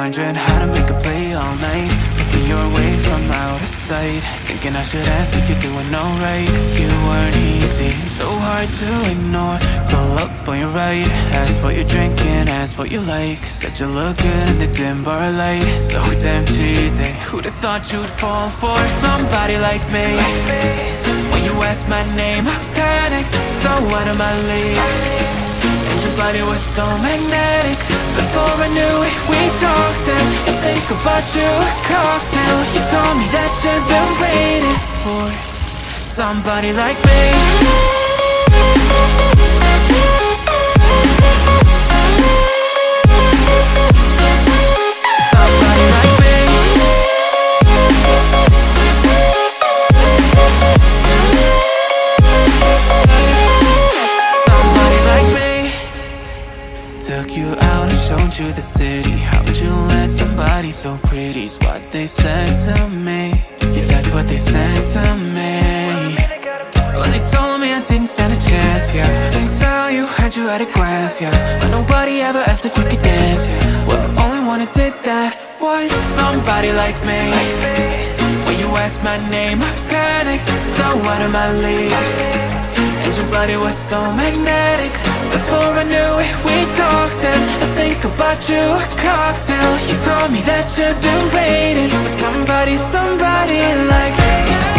wondering how to make a play all night. Looking your way from out of sight, thinking I should ask if you're doing alright. You weren't easy, so hard to ignore. Pull up on your right, ask what you're drinking, ask what you like. Said you look good in the dim bar light, so damn cheesy. Who'd have thought you'd fall for somebody like me? When you asked my name, I panicked, so out of my league. And your body was so magnetic. Before I knew it, we talked, and I think about you a cocktail. You told me that you've been waiting for somebody like me. Somebody like me. Somebody like me. Took you out and showed you the city. How'd you let somebody so pretty's what they said to me? Yeah, that's what they said to me. Well, they told me I didn't stand a chance, yeah. Face value, had you at a glance, yeah. But nobody ever asked if you could dance, yeah. Well, only one who did that was somebody like me. When you asked my name, I panicked, so out of my league. And your body was so magnetic. Before I knew it, we talked, and I think about you a cocktail. You told me that you've been waiting for somebody like me.